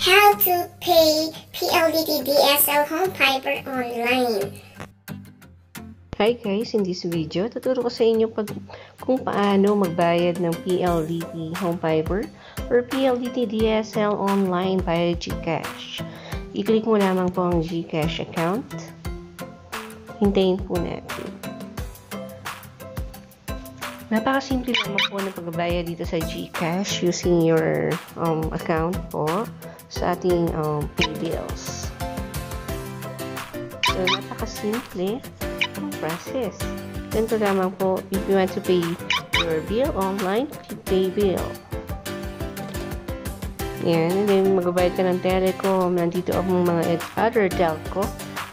How to pay PLDT DSL home fiber online. Hi guys, in this video, tuturo ko sa inyo kung paano magbayad ng PLDT home fiber or PLDT DSL online via GCash. I-click mo lamang po ang GCash account. Hintayin po natin. Napakasimple naman po ng pagbabayad dito sa GCash using your account po sa ating pay bills. So, napakasimple ang process. Ganito lamang po, if you want to pay your bill online, click pay bill. Yan, and then magbabayad ka ng telecom, nandito ang mga other telco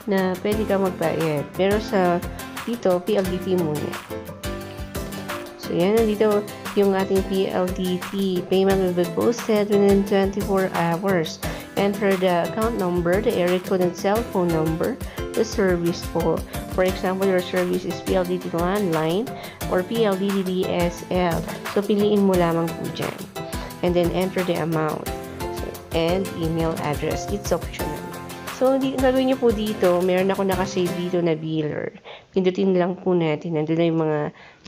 na pwede ka magbayad. Pero sa dito, PLDT muna. So, yan, nandito yung ating PLDT. Payment will be posted within 24 hours. Enter the account number, the area code and cell phone number, the service po. For example, your service is PLDT landline or PLDT DSL. So, piliin mo lamang po dyan. And then, enter the amount. So, and email address. It's optional. So, gagawin nyo po dito, meron ako nakasave dito na biller. Pindutin lang po natin. Nandun na yung mga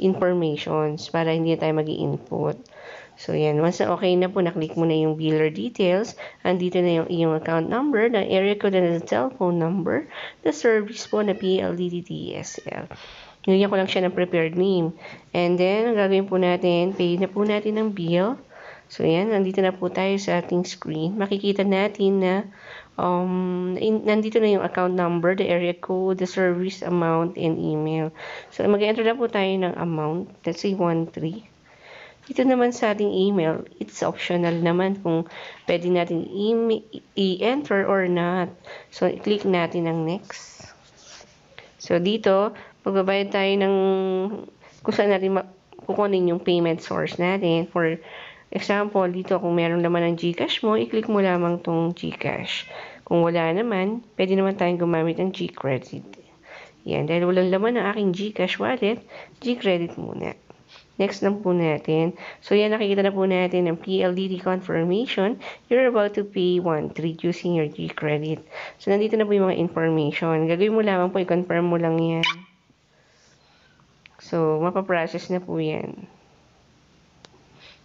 informations para hindi tayo mag-i-input. So, yan. Once na okay na po, naklik mo na yung biller details. Andito na yung iyong account number, the area code and the telephone number, the service po na PLDT DSL. Nilagyan ko lang siya ng prepared name. And then, ang gagawin po natin, pay na po natin ng bill. So, yan. Nandito na po tayo sa ating screen. Makikita natin na nandito na yung account number, the area code, the service amount, and email. So, mag-enter na po tayo ng amount. Let's say 13. Dito naman sa ating email, it's optional naman kung pwede natin i-enter or not. So, click natin ang next. So, dito, magbabayad tayo ng kung saan natin kukunin yung payment source natin. For example, dito kung meron naman ng GCash mo, i-click mo lamang tong GCash. Kung wala naman, pwede naman tayong gumamit ng GCredit. Yan, dahil walang laman ng aking GCash wallet, GCredit muna. Next lang po natin. So, yan, nakikita na po natin ang PLDT confirmation. You're about to pay 13 using your GCredit. So, nandito na po yung mga information. Gagawin mo lamang po, i-confirm mo lang yan. So, mapaprocess na po yan.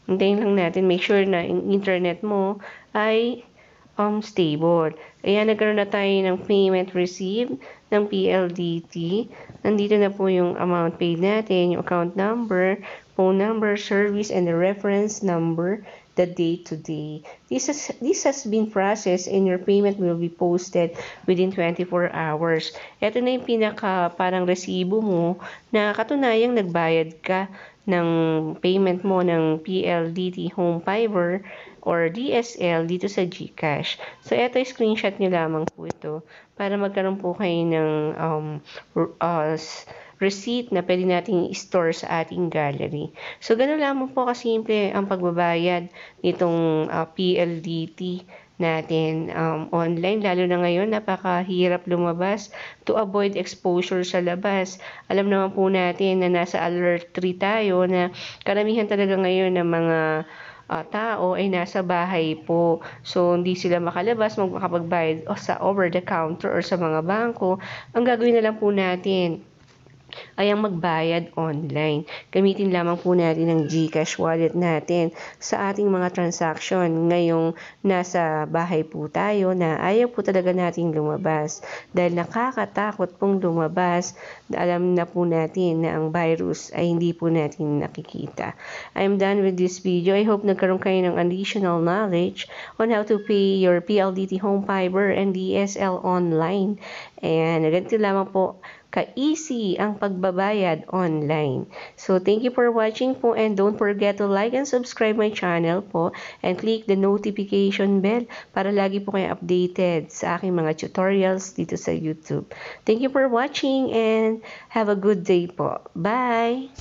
Hintayin lang natin, make sure na yung internet mo ay stable. Ayan, nagkaroon na tayo ng payment received ng PLDT. Nandito na po yung amount paid natin, yung account number, phone number, service, and the reference number, the date today. This has been processed and your payment will be posted within 24 hours. Ito na yung pinaka parang resibo mo na katunayang nagbayad ka ng payment mo ng PLDT home fiber or DSL dito sa GCash. So, ito screenshot nyo lamang po ito para magkaroon po kayo ng receipt na pwede nating i-store sa ating gallery. So, ganun lamang po kasimple ang pagbabayad nitong PLDT natin online, lalo na ngayon napakahirap lumabas to avoid exposure sa labas. Alam naman po natin na nasa alert 3 tayo na karamihan talaga ngayon ng mga tao ay nasa bahay po. So, hindi sila makalabas, makapagbayad sa over the counter or sa mga bangko. Ang gagawin na lang po natin ay ang magbayad online. Gamitin lamang po natin ang GCash wallet natin sa ating mga transaction ngayong nasa bahay po tayo na ayaw po talaga nating lumabas. Dahil nakakatakot pong lumabas, alam na po natin na ang virus ay hindi po natin nakikita. I'm done with this video. I hope nagkaroon kayo ng additional knowledge on how to pay your PLDT home fiber and DSL online. And ganito lamang po ka-easy ang pagbabayad online. So, thank you for watching po and don't forget to like and subscribe my channel po and click the notification bell para lagi po kayo updated sa aking mga tutorials dito sa YouTube. Thank you for watching and have a good day po. Bye!